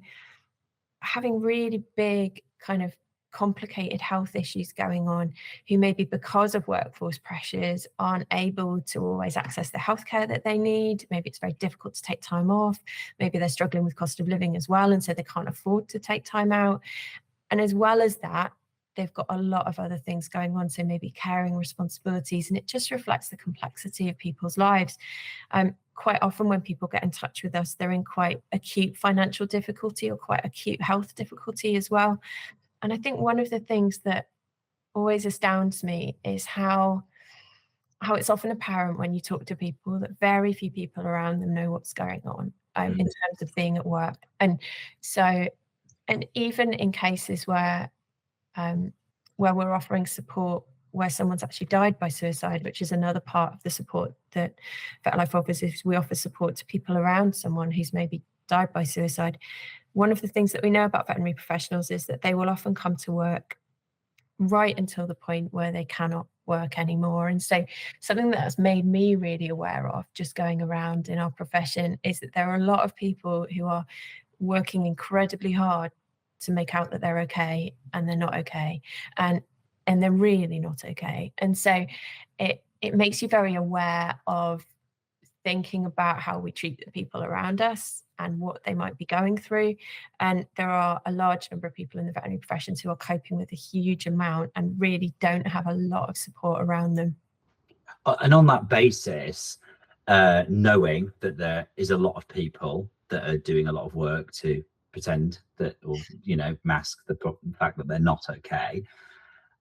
having really big kind of complicated health issues going on, who maybe because of workforce pressures aren't able to always access the healthcare that they need. Maybe it's very difficult to take time off. Maybe they're struggling with cost of living as well, and so they can't afford to take time out. And as well as that, they've got a lot of other things going on, so maybe caring responsibilities, and it just reflects the complexity of people's lives. Quite often when people get in touch with us, they're in quite acute financial difficulty or quite acute health difficulty as well. And I think one of the things that always astounds me is how it's often apparent when you talk to people that very few people around them know what's going on in terms of being at work. And so, and even in cases where we're offering support where someone's actually died by suicide, which is another part of the support that VetLife offers, is we offer support to people around someone who's maybe died by suicide. One of the things that we know about veterinary professionals is that they will often come to work right until the point where they cannot work anymore. And so something that has made me really aware of just going around in our profession is that there are a lot of people who are working incredibly hard to make out that they're okay, and they're not okay, and they're really not okay. And so it makes you very aware of thinking about how we treat the people around us and what they might be going through. And there are a large number of people in the veterinary professions who are coping with a huge amount and really don't have a lot of support around them. And on that basis, knowing that there is a lot of people that are doing a lot of work to pretend that, or mask the fact that they're not okay,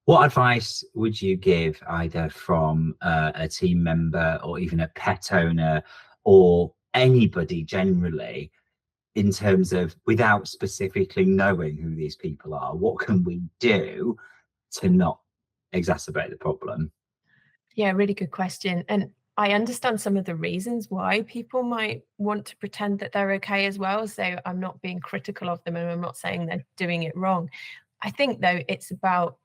what advice would you give, either from a team member or even a pet owner or anybody generally, in terms of, without specifically knowing who these people are, what can we do to not exacerbate the problem? Yeah, really good question. And I understand some of the reasons why people might want to pretend that they're okay as well. So I'm not being critical of them and I'm not saying they're doing it wrong. I think, though, it's about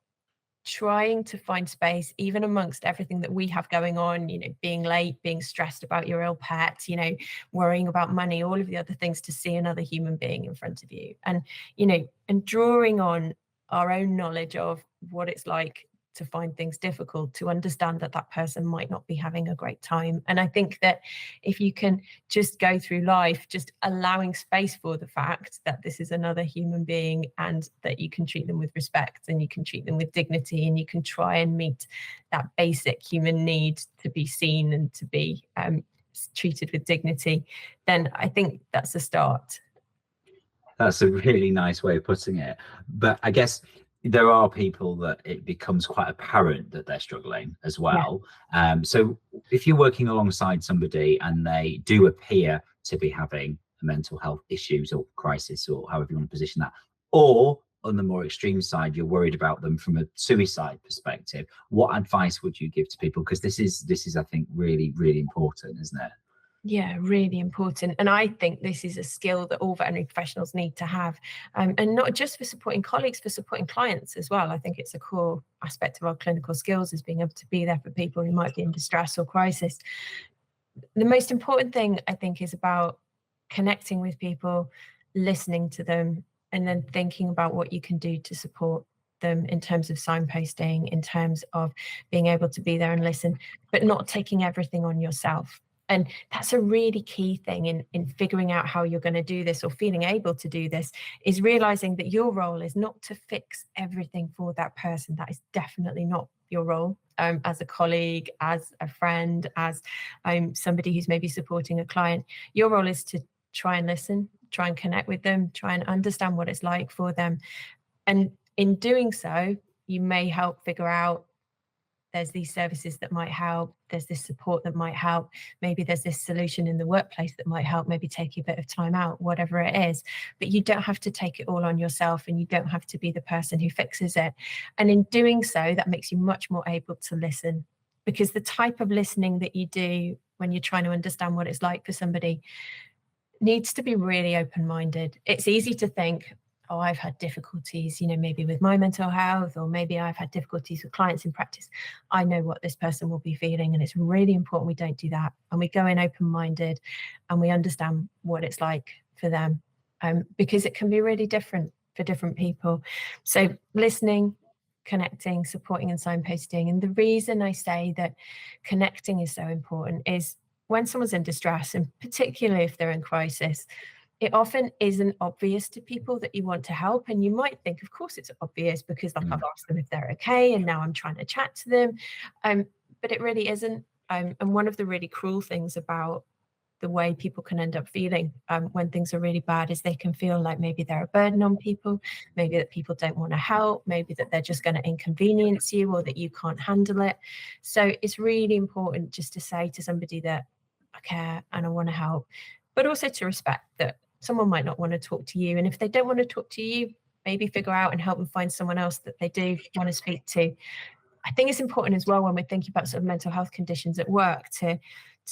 trying to find space, even amongst everything that we have going on, being late, being stressed about your ill pet, worrying about money, all of the other things, to see another human being in front of you. And, and drawing on our own knowledge of what it's like to find things difficult, to understand that that person might not be having a great time. And I think that if you can just go through life just allowing space for the fact that this is another human being, and that you can treat them with respect and you can treat them with dignity, and you can try and meet that basic human need to be seen and to be treated with dignity, then I think that's a start. That's a really nice way of putting it. But I guess there are people that it becomes quite apparent that they're struggling as well. Yeah. So if you're working alongside somebody and they do appear to be having mental health issues or crisis, or however you want to position that, or on the more extreme side, you're worried about them from a suicide perspective, what advice would you give to people? Because this is, I think, really, really important, isn't it? Yeah, really important. And I think this is a skill that all veterinary professionals need to have, and not just for supporting colleagues, for supporting clients as well. I think it's a core aspect of our clinical skills, is being able to be there for people who might be in distress or crisis. The most important thing, I think, is about connecting with people, listening to them, and then thinking about what you can do to support them in terms of signposting, in terms of being able to be there and listen, but not taking everything on yourself. And that's a really key thing in figuring out how you're going to do this, or feeling able to do this, is realizing that your role is not to fix everything for that person. That is definitely not your role. As a colleague, as a friend, as somebody who's maybe supporting a client, your role is to try and listen, try and connect with them, try and understand what it's like for them. And in doing so, you may help figure out there's these services that might help, there's this support that might help, maybe there's this solution in the workplace that might help, maybe take a bit of time out, whatever it is. But you don't have to take it all on yourself, and you don't have to be the person who fixes it. And in doing so, that makes you much more able to listen, because the type of listening that you do when you're trying to understand what it's like for somebody needs to be really open-minded. It's easy to think, oh, I've had difficulties, maybe with my mental health, or maybe I've had difficulties with clients in practice. I know what this person will be feeling. And it's really important we don't do that. And we go in open-minded and we understand what it's like for them, because it can be really different for different people. So listening, connecting, supporting and signposting. And the reason I say that connecting is so important is when someone's in distress, and particularly if they're in crisis, it often isn't obvious to people that you want to help. And you might think, of course, it's obvious, because I've asked them if they're okay, and now I'm trying to chat to them. But it really isn't. And one of the really cruel things about the way people can end up feeling when things are really bad is they can feel like maybe they're a burden on people, maybe that people don't want to help, maybe that they're just going to inconvenience you, or that you can't handle it. So it's really important just to say to somebody that I care and I want to help, but also to respect that someone might not want to talk to you. And if they don't want to talk to you, maybe figure out and help them find someone else that they do want to speak to. I think it's important as well, when we're thinking about sort of mental health conditions at work, to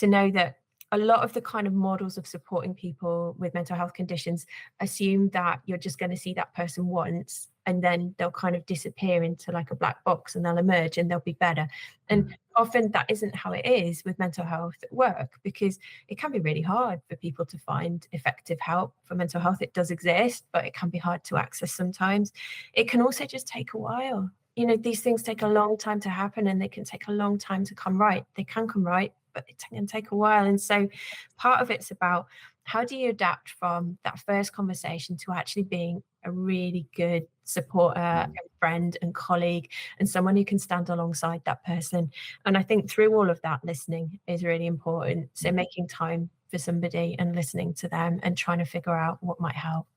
know that a lot of the kind of models of supporting people with mental health conditions assume that you're just going to see that person once, and then they'll kind of disappear into like a black box, and they'll emerge and they'll be better. And often that isn't how it is with mental health at work, because it can be really hard for people to find effective help for mental health. It does exist, but it can be hard to access sometimes. It can also just take a while. These things take a long time to happen, and they can take a long time to come right. They can come right, but it can take a while. And so part of it's about, how do you adapt from that first conversation to actually being a really good supporter and friend and colleague, and someone who can stand alongside that person. And I think through all of that, listening is really important. So making time for somebody and listening to them and trying to figure out what might help.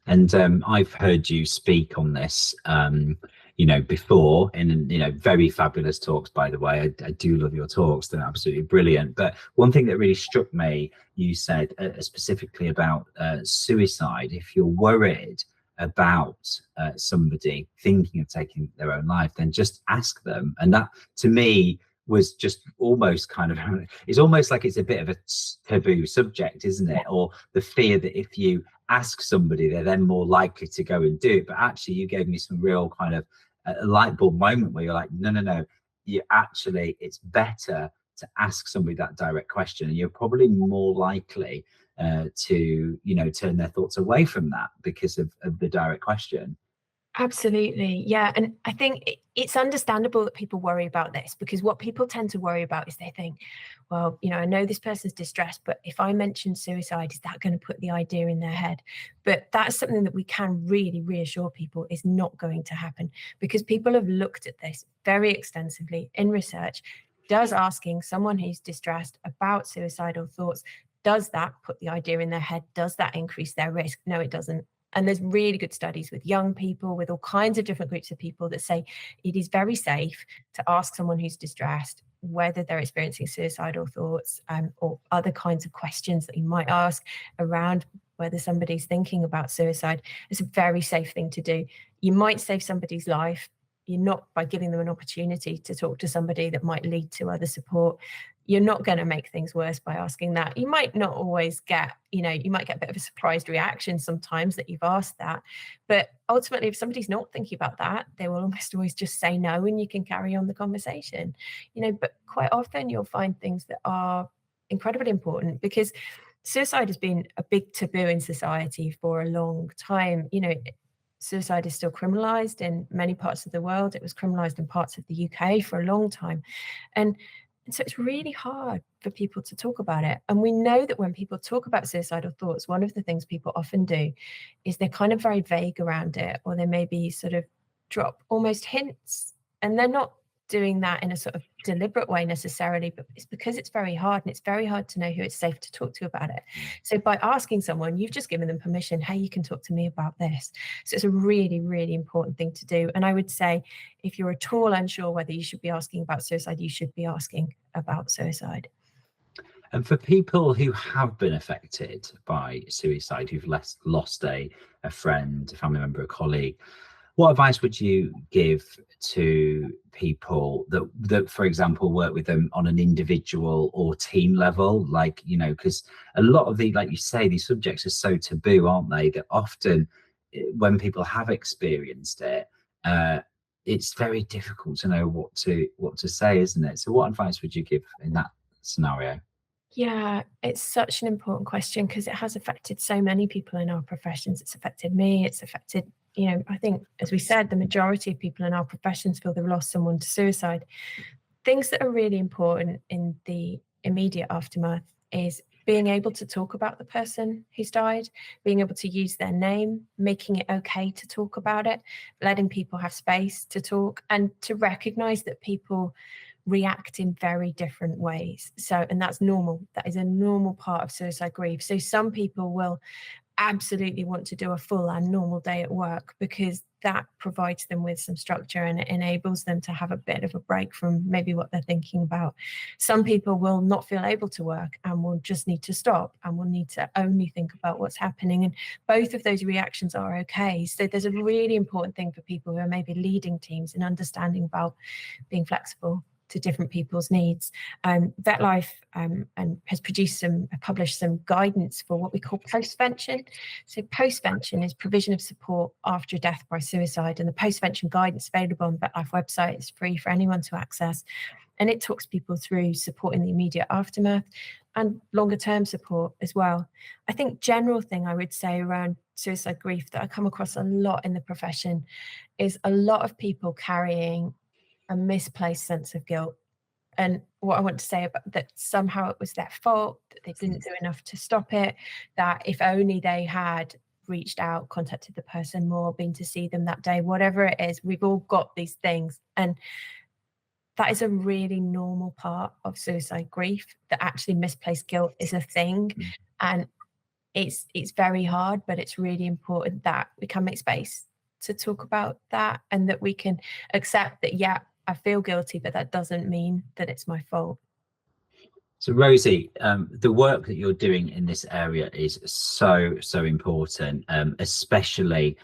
And I've heard you speak on this, before in, very fabulous talks, by the way. I do love your talks. They're absolutely brilliant. But one thing that really struck me, you said specifically about suicide. If you're worried about somebody thinking of taking their own life, then just ask them. And that, to me, was just almost kind of, it's almost like it's a bit of a taboo subject, isn't it? Or the fear that if you ask somebody, they're then more likely to go and do it. But actually, you gave me some real kind of a light bulb moment where you're like, no, you actually, it's better to ask somebody that direct question, and you're probably more likely to, you know, turn their thoughts away from that because of the direct question. Absolutely. Yeah. And I think it's understandable that people worry about this, because what people tend to worry about is they think, well, you know, I know this person's distressed, but if I mention suicide, is that going to put the idea in their head? But that's something that we can really reassure people is not going to happen, because people have looked at this very extensively in research. Does asking someone who's distressed about suicidal thoughts, does that put the idea in their head? Does that increase their risk? No, it doesn't. And there's really good studies with young people, with all kinds of different groups of people, that say it is very safe to ask someone who's distressed whether they're experiencing suicidal thoughts, or other kinds of questions that you might ask around whether somebody's thinking about suicide. It's a very safe thing to do. You might save somebody's life. You're not, by giving them an opportunity to talk to somebody that might lead to other support, you're not going to make things worse by asking that. You might not always get, you know, you might get a bit of a surprised reaction sometimes that you've asked that. But ultimately, if somebody's not thinking about that, they will almost always just say no, and you can carry on the conversation. You know, but quite often you'll find things that are incredibly important, because suicide has been a big taboo in society for a long time. You know, suicide is still criminalized in many parts of the world. It was criminalized in parts of the UK for a long time. And so it's really hard for people to talk about it. And we know that when people talk about suicidal thoughts, one of the things people often do is they're kind of very vague around it, or they maybe sort of drop almost hints. And they're not doing that in a sort of deliberate way necessarily, but it's because it's very hard, and it's very hard to know who it's safe to talk to about it. So by asking someone, you've just given them permission, hey, you can talk to me about this. So it's a really, really important thing to do. And I would say, if you're at all unsure whether you should be asking about suicide, you should be asking about suicide. And for people who have been affected by suicide, who've lost a friend, a family member, a colleague, what advice would you give to people that, for example, work with them on an individual or team level? Like, you know, because a lot of like you say, these subjects are so taboo, aren't they? That often when people have experienced it, it's very difficult to know what to say, isn't it? So what advice would you give in that scenario? Yeah, it's such an important question, because it has affected so many people in our professions. It's affected me. It's affected, you know, I think, as we said, the majority of people in our professions feel they've lost someone to suicide. Things that are really important in the immediate aftermath is being able to talk about the person who's died, being able to use their name, making it okay to talk about it, letting people have space to talk, and to recognize that people react in very different ways. So, and that's normal. That is a normal part of suicide grief. So some people will absolutely want to do a full and normal day at work, because that provides them with some structure and it enables them to have a bit of a break from maybe what they're thinking about. Some people will not feel able to work and will just need to stop and will need to only think about what's happening. And both of those reactions are okay. So there's a really important thing for people who are maybe leading teams in understanding about being flexible to different people's needs. VetLife and has published some guidance for what we call postvention. So postvention is provision of support after death by suicide, and the postvention guidance available on the VetLife website is free for anyone to access. And it talks people through support in the immediate aftermath and longer term support as well. I think general thing I would say around suicide grief that I come across a lot in the profession is a lot of people carrying a misplaced sense of guilt. And what I want to say about that, somehow it was their fault, that they didn't do enough to stop it, that if only they had reached out, contacted the person more, been to see them that day, whatever it is, we've all got these things. And that is a really normal part of suicide grief, that actually misplaced guilt is a thing. And it's very hard, but it's really important that we can make space to talk about that, and that we can accept that, yeah, I feel guilty, but that doesn't mean that it's my fault. So Rosie, the work that you're doing in this area is so important, especially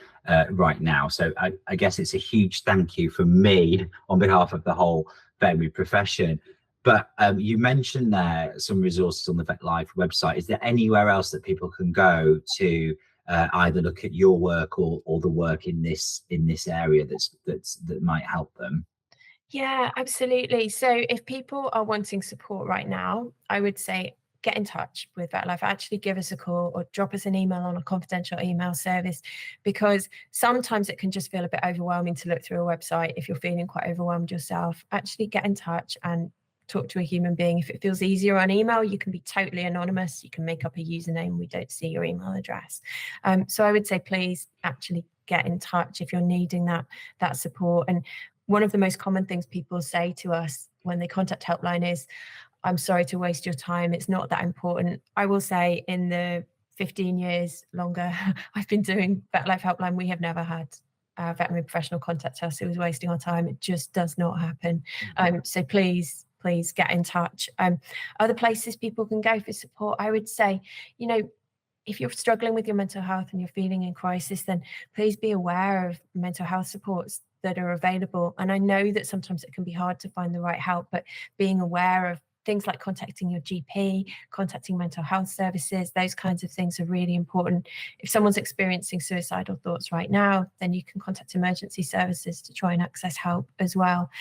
right now. So I guess it's a huge thank you from me on behalf of the whole veterinary profession But you mentioned there some resources on the VetLife website. Is there anywhere else that people can go to either look at your work or the work in this area that might help them? Yeah, absolutely. So if people are wanting support right now, I would say get in touch with VetLife. Actually give us a call or drop us an email on a confidential email service, because sometimes it can just feel a bit overwhelming to look through a website if you're feeling quite overwhelmed yourself. Actually get in touch and talk to a human being. If it feels easier on email, you can be totally anonymous. You can make up a username. We don't see your email address. So I would say please actually get in touch if you're needing that support. And one of the most common things people say to us when they contact helpline is, I'm sorry to waste your time. It's not that important. I will say in the 15 years longer I've been doing VetLife helpline, we have never had a veterinary professional contact us who was wasting our time. It just does not happen. So please get in touch. Other places people can go for support, I would say, if you're struggling with your mental health and you're feeling in crisis, then please be aware of mental health supports that are available. And I know that sometimes it can be hard to find the right help, but being aware of things like contacting your GP, contacting mental health services, those kinds of things are really important. If someone's experiencing suicidal thoughts right now, then you can contact emergency services to try and access help as well.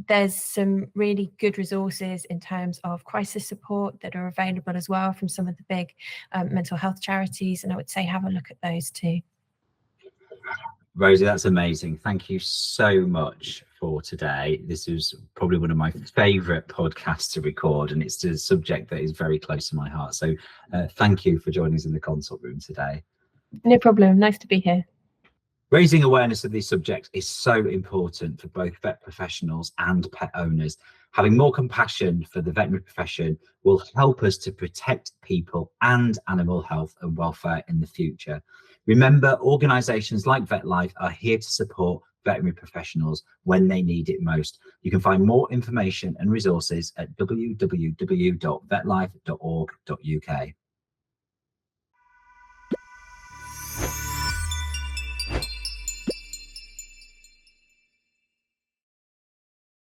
There's some really good resources in terms of crisis support that are available as well from some of the big mental health charities, and I would say have a look at those too. Rosie, that's amazing. Thank you so much for today. This was probably one of my favourite podcasts to record, and it's a subject that is very close to my heart. So thank you for joining us in the consult room today. No problem. Nice to be here. Raising awareness of these subjects is so important for both vet professionals and pet owners. Having more compassion for the veterinary profession will help us to protect people and animal health and welfare in the future. Remember, organisations like VetLife are here to support veterinary professionals when they need it most. You can find more information and resources at www.vetlife.org.uk.